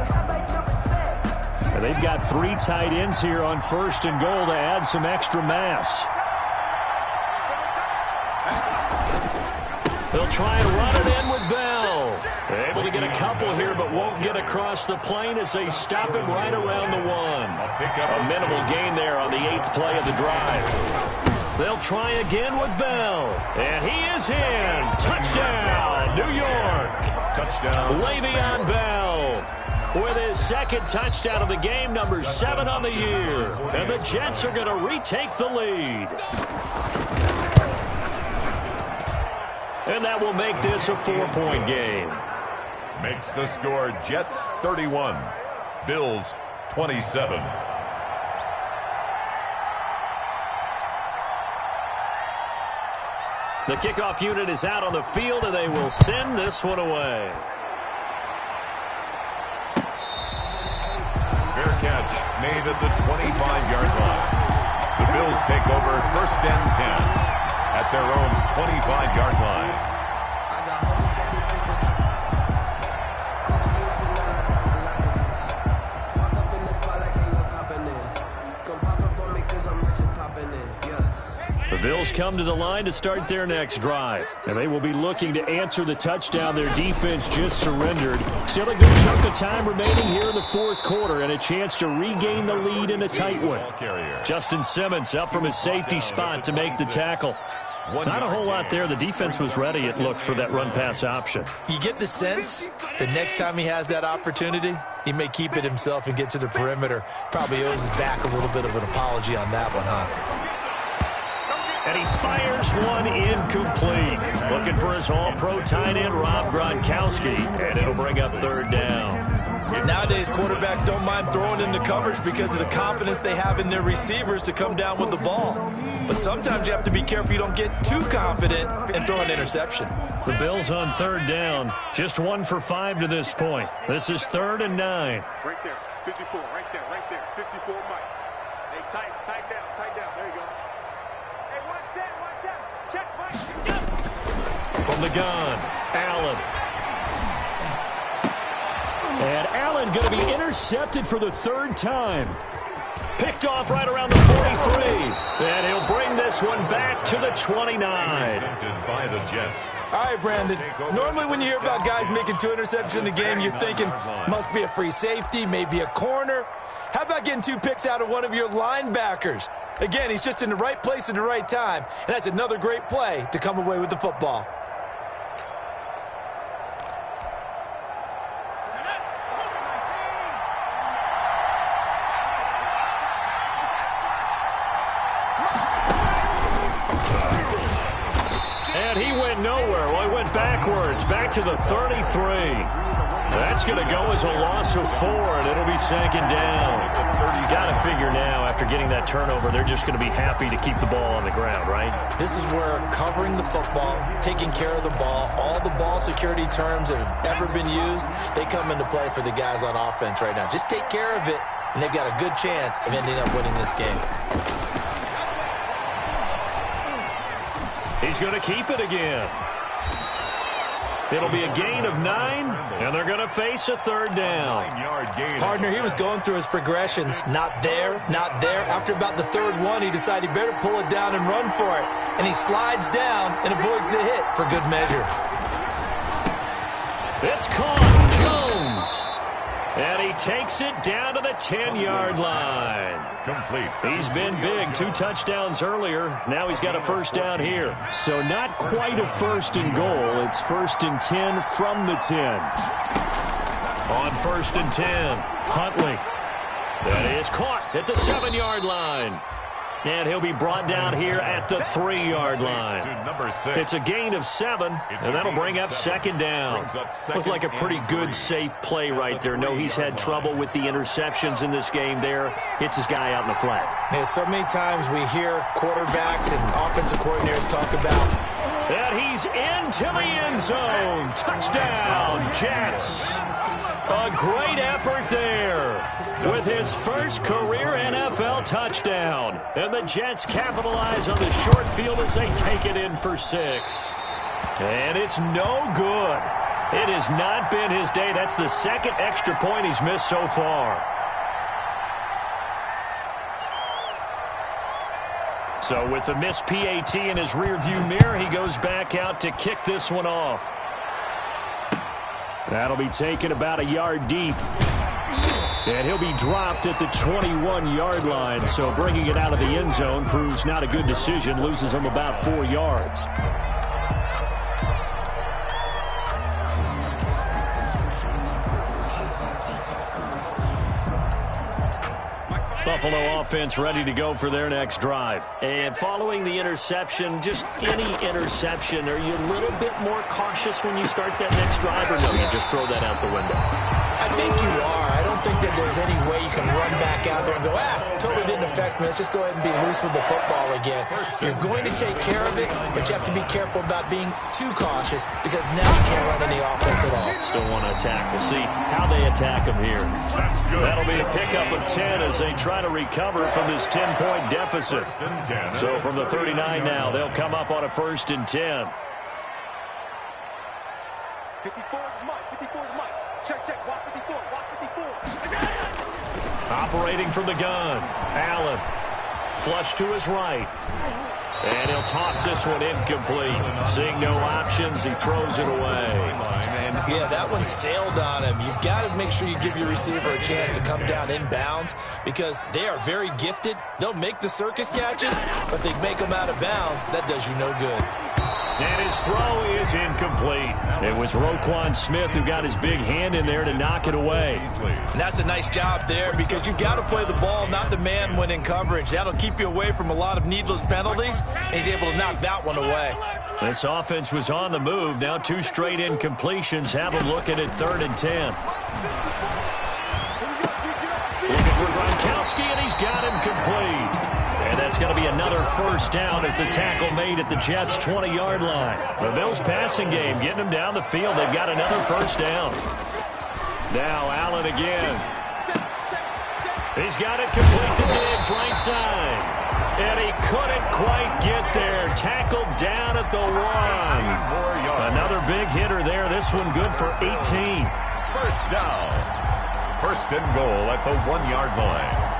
How about your respect? And they've got 3 tight ends here on first and goal to add some extra mass. They'll try and run it in with Bell. They're able to get a couple here, but won't get across the plane as they stop him right around the 1. A minimal gain there on the 8th play of the drive. They'll try again with Bell. And he is in. Touchdown, New York. Touchdown. Le'Veon Bell with his second touchdown of the game, number 7 on the year. And the Jets are going to retake the lead. And that will make this a 4-point game. Makes the score Jets 31, Bills 27. The kickoff unit is out on the field, and they will send this one away. Fair catch made at the 25-yard line. The Bills take over first and 10. At their own 25-yard line. The Bills come to the line to start their next drive. And they will be looking to answer the touchdown their defense just surrendered. Still a good chunk of time remaining here in the fourth quarter and a chance to regain the lead in a tight one. Justin Simmons up from his safety spot to make the tackle. Not a whole lot there. The defense was ready, it looked, for that run-pass option. You get the sense the next time he has that opportunity, he may keep it himself and get to the perimeter. Probably owes his back a little bit of an apology on that one, huh? And he fires one incomplete. Looking for his all-pro tight end, Rob Gronkowski, and it'll bring up third down. Nowadays, quarterbacks don't mind throwing into coverage because of the confidence they have in their receivers to come down with the ball. But sometimes you have to be careful you don't get too confident and throw an interception. The Bills on third down, just 1 for 5 to this point. This is 3rd and 9. Right there, 54, right there, 54, Mike. Hey, tight down, there you go. Hey, one set, check, Mike, go! From the gun, Allen. And Allen going to be intercepted for the 3rd time. Picked off right around the 43. And he'll bring this one back to the 29. By the Jets. All right, Brandon. Normally when you hear about guys making 2 interceptions in the game, you're thinking must be a free safety, maybe a corner. How about getting 2 picks out of one of your linebackers? Again, he's just in the right place at the right time. And that's another great play to come away with the football. And he went nowhere. Well, he went backwards, back to the 33. That's going to go as a loss of 4, and it'll be 2nd down. Got to figure now, after getting that turnover, they're just going to be happy to keep the ball on the ground, right? This is where covering the football, taking care of the ball, all the ball security terms that have ever been used, they come into play for the guys on offense right now. Just take care of it, and they've got a good chance of ending up winning this game. He's going to keep it again. It'll be a gain of 9, and they're going to face a third down. Partner, he was going through his progressions. Not there, not there. After about the third one, he decided he better pull it down and run for it. And he slides down and avoids the hit for good measure. It's caught. Jones. And he takes it down to the 10-yard line. Complete. He's been big. 2 touchdowns earlier. Now he's got a first down here. So not quite a first and goal. It's 1st and 10 from the 10. On 1st and 10, Huntley. That is caught at the 7-yard line. And he'll be brought down here at the 3-yard line. It's a gain of 7, and that'll bring up 2nd down. Looked like a pretty good, safe play right there. No, he's had trouble with the interceptions in this game there. Hits his guy out in the flat. Yeah, so many times we hear quarterbacks and offensive coordinators talk about and he's into the end zone. Touchdown, Jets. A great effort there with his first career NFL touchdown. And the Jets capitalize on the short field as they take it in for 6. And it's no good. It has not been his day. That's the 2nd extra point he's missed so far. So with the missed PAT in his rearview mirror, he goes back out to kick this one off. That'll be taken about a yard deep. And he'll be dropped at the 21-yard line. So bringing it out of the end zone proves not a good decision. Loses him about 4 yards. Buffalo offense ready to go for their next drive. And following the interception, just any interception, are you a little bit more cautious when you start that next drive, or no, you just throw that out the window? I think you are. I don't think that there's any way you can run back out there and go, totally didn't affect me. Let's just go ahead and be loose with the football again. You're going to take care of it, but you have to be careful about being too cautious because now you can't run any offense at all. Still want to attack. We'll see how they attack him here. That'll be a pickup of 10 as they try to recover from this 10-point deficit. So from the 39 now, they'll come up on a 1st and 10. 54 is Mike. 54 is Mike. Check, check. Watch 54. Watch 54. Operating from the gun. Allen. Flush to his right. And he'll toss this one incomplete. Seeing no options, he throws it away. Yeah, that one sailed on him. You've got to make sure you give your receiver a chance to come down inbounds because they are very gifted. They'll make the circus catches, but they make them out of bounds. That does you no good. And his throw is incomplete. It was Roquan Smith who got his big hand in there to knock it away. And that's a nice job there because you've got to play the ball, not the man when in coverage. That'll keep you away from a lot of needless penalties, and he's able to knock that one away. This offense was on the move. Now 2 straight incompletions have him looking at 3rd and 10. Looking for Gronkowski, and he's got him complete. And that's going to be another first down as the tackle made at the Jets' 20-yard line. The Bills' passing game getting them down the field. They've got another first down. Now Allen again. He's got it complete to Diggs, right side. And he couldn't quite get there. Tackled down at the 1. Another big hitter there. This one good for 18. First down. 1st and goal at the 1-yard line.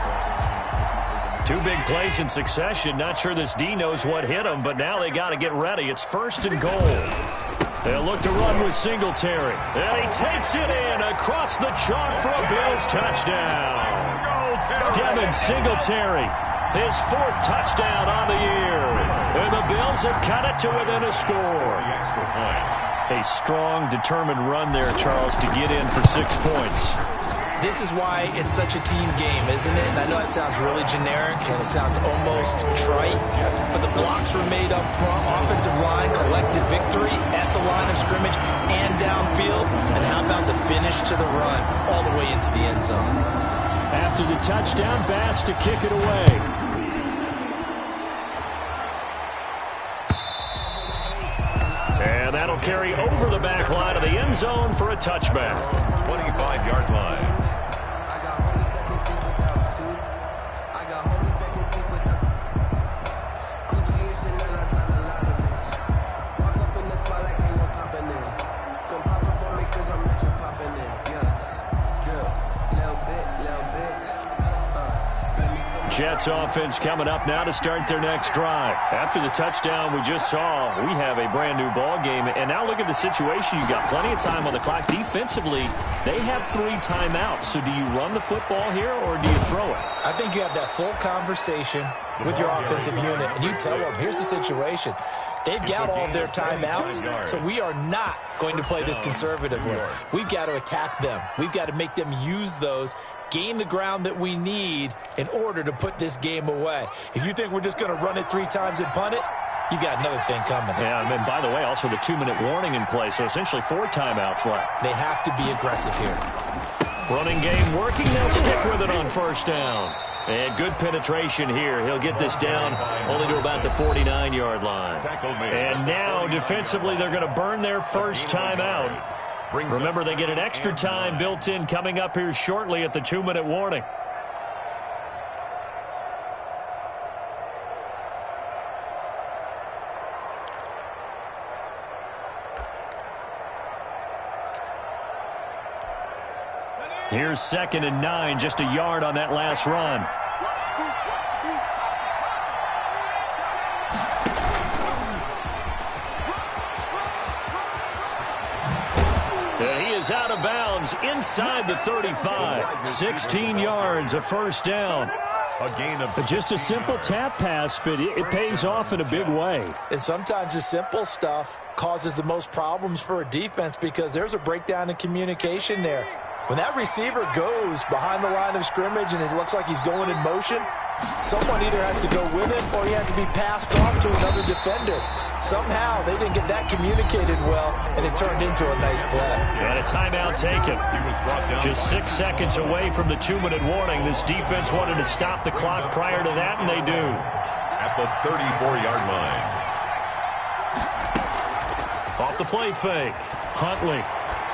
2 big plays in succession. Not sure this D knows what hit him, but now they got to get ready. It's 1st and goal. They'll look to run with Singletary. And he takes it in across the chalk for a Bills touchdown. Devin Singletary, his 4th touchdown on the year. And the Bills have cut it to within a score. A strong, determined run there, Charles, to get in for 6 points. This is why it's such a team game, isn't it? And I know it sounds really generic and it sounds almost trite, but the blocks were made up front. Offensive line collected victory at the line of scrimmage and downfield. And how about the finish to the run all the way into the end zone? After the touchdown, Bass to kick it away. And that'll carry over the back line of the end zone for a touchback. 25-yard line. Jets offense coming up now to start their next drive. After the touchdown we just saw, we have a brand new ball game. And now look at the situation. You've got plenty of time on the clock. Defensively, they have 3 timeouts. So do you run the football here or do you throw it? I think you have that full conversation with your offensive unit, and you tell them, here's the situation. They've got all their timeouts, so we are not going to play this conservatively. We've got to attack them. We've got to make them use those, gain the ground that we need in order to put this game away. If you think we're just going to run it 3 times and punt it, you got another thing coming. Yeah, and then, by the way, also the 2-minute warning in play, so essentially 4 timeouts left. They have to be aggressive here. Running game working. They'll stick with it on first down. And good penetration here. He'll get this down only to about the 49-yard line. And now, defensively, they're going to burn their first time out. Remember, they get an extra time built in coming up here shortly at the 2-minute warning. Here's 2nd and 9, just a yard on that last run. And he is out of bounds inside the 35. 16 yards, a first down. A gain of just a simple tap pass, but it pays off in a big way. And sometimes the simple stuff causes the most problems for a defense because there's a breakdown in communication there. When that receiver goes behind the line of scrimmage and it looks like he's going in motion, someone either has to go with him or he has to be passed off to another defender. Somehow they didn't get that communicated well, and it turned into a nice play. And a timeout taken. Just 6 seconds away from the 2-minute warning. This defense wanted to stop the clock prior to that, and they do. At the 34-yard line. Off the play fake. Huntley.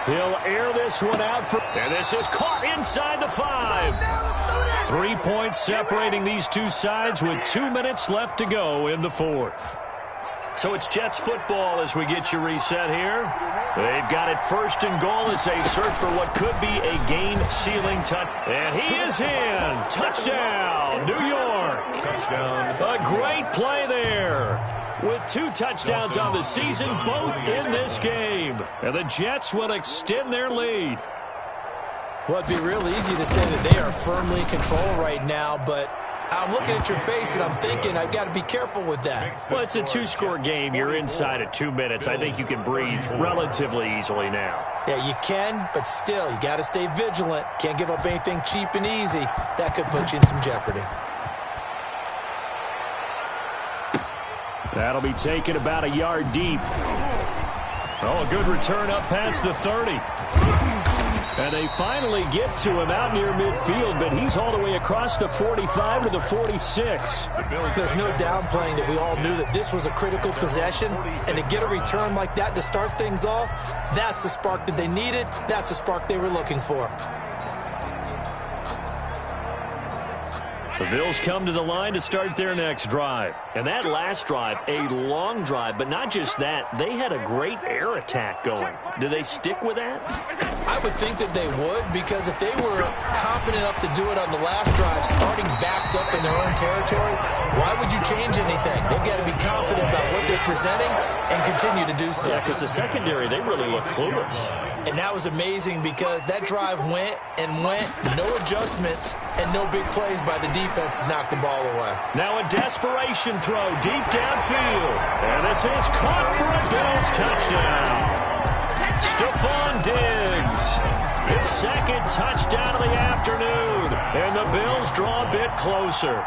He'll air this one out for, and this is caught inside the 5. 3 points separating these two sides with 2 minutes left to go in the 4th. So it's Jets football as we get you reset here. They've got it 1st and goal as they search for what could be a game-sealing touch. And he is in. Touchdown, New York. Touchdown. A great play there. With 2 touchdowns on the season, both in this game. And the Jets will extend their lead. Well, it'd be real easy to say that they are firmly in control right now, but I'm looking at your face and I'm thinking I've got to be careful with that. Well, it's a 2-score game. You're inside of 2 minutes. I think you can breathe relatively easily now. Yeah, you can, but still, you got to stay vigilant. Can't give up anything cheap and easy. That could put you in some jeopardy. That'll be taken about a yard deep. Oh, a good return up past the 30. And they finally get to him out near midfield, but he's all the way across the 45 to the 46. There's no downplaying that we all knew that this was a critical possession, and to get a return like that to start things off, that's the spark that they needed. That's the spark they were looking for. The Bills come to the line to start their next drive. And that last drive, a long drive, but not just that. They had a great air attack going. Do they stick with that? I would think that they would, because if they were confident enough to do it on the last drive, starting backed up in their own territory, why would you change anything? They've got to be confident about what they're presenting and continue to do so. Yeah, because the secondary, they really look clueless. And that was amazing because that drive went and went, no adjustments, and no big plays by the defense to knock the ball away. Now a desperation throw deep downfield. And this is caught for a Bills touchdown. Stephon Diggs, his 2nd touchdown of the afternoon. And the Bills draw a bit closer.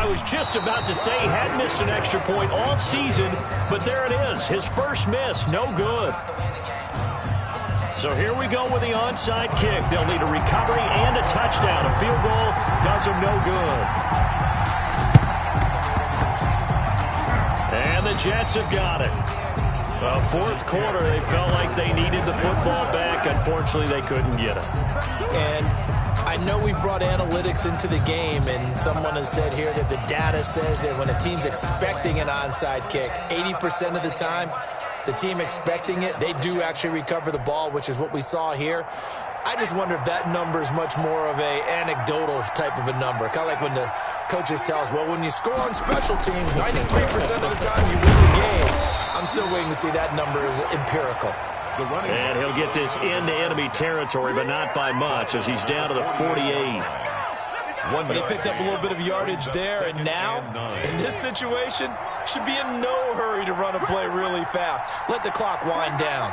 I was just about to say he had missed an extra point all season, but there it is. His first miss, no good. So here we go with the onside kick. They'll need a recovery and a touchdown. A field goal does them no good. And the Jets have got it. 4th quarter, they felt like they needed the football back. Unfortunately, they couldn't get it. And I know we've brought analytics into the game, and someone has said here that the data says that when a team's expecting an onside kick, 80% of the time, the team expecting it, they do actually recover the ball, which is what we saw here. I just wonder if that number is much more of a anecdotal type of a number. Kind of like when the coaches tell us, well, when you score on special teams, 93% of the time you win the game. I'm still waiting to see that number as empirical. And he'll get this into enemy territory, but not by much, as he's down to the 48. But he picked up a little bit of yardage there, and now, in this situation, should be in no hurry to run a play really fast. Let the clock wind down.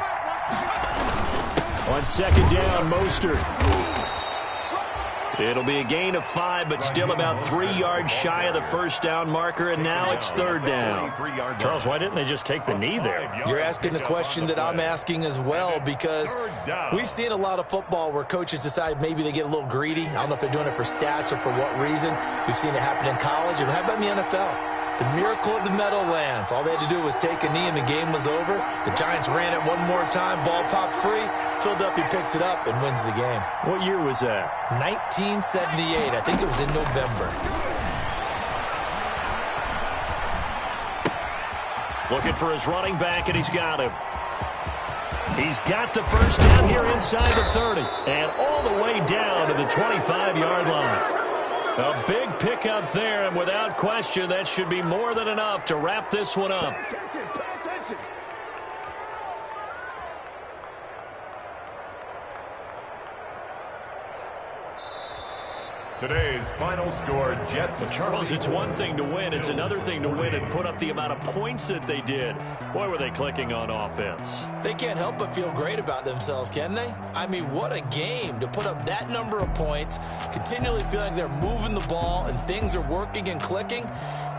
On second down, Mostert. It'll be a gain of 5, but still about 3 yards shy of the first down marker, and now it's third down. Charles, why didn't they just take the knee there? You're asking the question that I'm asking as well, because we've seen a lot of football where coaches decide maybe they get a little greedy. I don't know if they're doing it for stats or for what reason. We've seen it happen in college, and how about in the NFL? The miracle of the Meadowlands. All they had to do was take a knee and the game was over. The Giants ran it one more time. Ball popped free. Philadelphia picks it up and wins the game. What year was that? 1978. I think it was in November. Looking for his running back, and he's got him. He's got the first down here inside the 30. And all the way down to the 25-yard line. A big pickup there, and without question, that should be more than enough to wrap this one up. Today's final score, Jets. Well, Charles, it's one thing to win. It's another thing to win and put up the amount of points that they did. Boy, were they clicking on offense. They can't help but feel great about themselves, can they? I mean, what a game to put up that number of points, continually feeling they're moving the ball and things are working and clicking.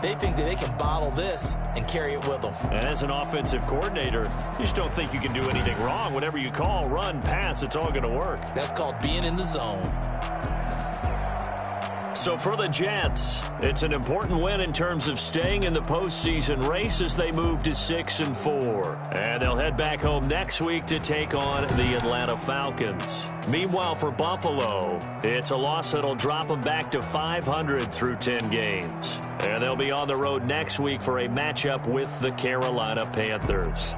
They think that they can bottle this and carry it with them. As an offensive coordinator, you just don't think you can do anything wrong. Whatever you call, run, pass, it's all going to work. That's called being in the zone. So for the Jets, it's an important win in terms of staying in the postseason race as they move to 6-4. And they'll head back home next week to take on the Atlanta Falcons. Meanwhile, for Buffalo, it's a loss that'll drop them back to 500 through 10 games. And they'll be on the road next week for a matchup with the Carolina Panthers.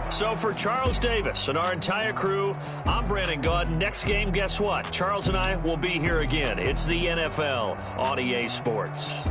So for Charles Davis and our entire crew, I'm Brandon Gaudin. Next game, guess what? Charles and I will be here again. It's the NFL on EA Sports.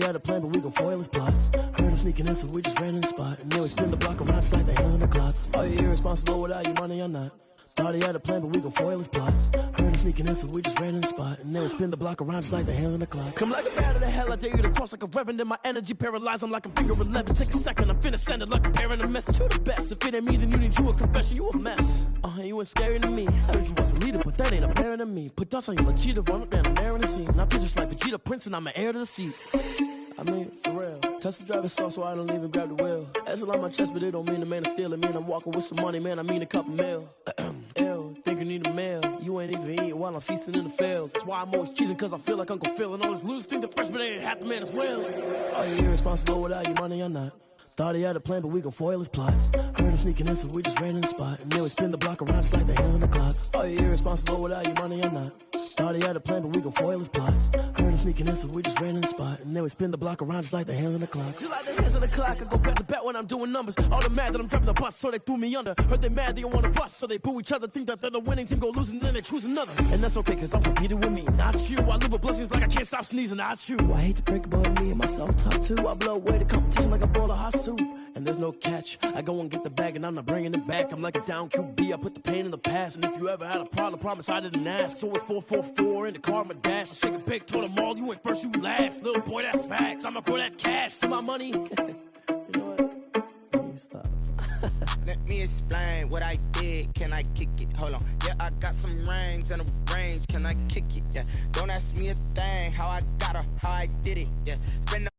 he had a plan, but we gon' foil his plot. Heard him sneaking in, so we just ran in the spot. And then we spin the block around just like the hands on the clock. Are you irresponsible without your money or not? Thought he had a plan, but we gon' foil his plot. Heard him sneaking in, so we just ran in the spot. And then we spin the block around just like the hands on the clock. Come like a bat of the hell, I dare you to cross like a reverend. And my energy paralyzed, I'm like I'm finger 11. Take a second, I'm finna send it like a parent a message. You the best, if it ain't me, then you need you a confession. You a mess, you ain't scary to me. Heard you was a leader, but that ain't apparent to me. Put dust on you, cheetah, run up down the air in the scene. I feel just like Vegeta Prince, and I'm an heir to the seat. I mean, for real. Touch the driver's sauce so I don't even grab the wheel. That's on my chest, but it don't mean the man is stealing. Mean I'm walking with some money, man, I mean a couple mil. Ew, think you need a meal. You ain't even eating while I'm feasting in the field. That's why I'm always cheesing, cause I feel like Uncle Phil. And all those losers think the freshman ain't half the man as well. Are you irresponsible without your money or not? Thought he had a plan, but we gon' foil his plot. Heard him sneaking in, so we just ran in the spot. And then we spin the block around just like the hands on the clock. Are you irresponsible without your money or not? Thought he had a plan, but we gon' foil his plot. Heard him sneaking in, so we just ran in the spot. And then we spin the block around just like the hands on the clock. Just like the hands on the clock, I go back to back when I'm doing numbers. All the mad that I'm driving the bus, so they threw me under. Heard they mad, they don't wanna bust, so they boo each other. Think that they're the winning team, go losing, then they choose another. And that's okay, cause I'm competing with me, not you. I live with blessings like I can't stop sneezing, not you. I hate to break about me and myself top two. I blow away the competition like a bowl of hot soup. And there's no catch, I go and get the bag and I'm not bringing it back. I'm like a down QB, I put the pain in the past. And if you ever had a problem, promise I didn't ask. So it's 444 in the car, my dash. I shake a big, told them all, you ain't first, you last. Little boy, that's facts, I'ma throw that cash to my money. You know what? Let me stop. Let me explain what I did. Can I kick it? Hold on. Yeah, I got some rings and a range. Can I kick it? Yeah. Don't ask me a thing. How I got her, how I did it. Yeah. Spend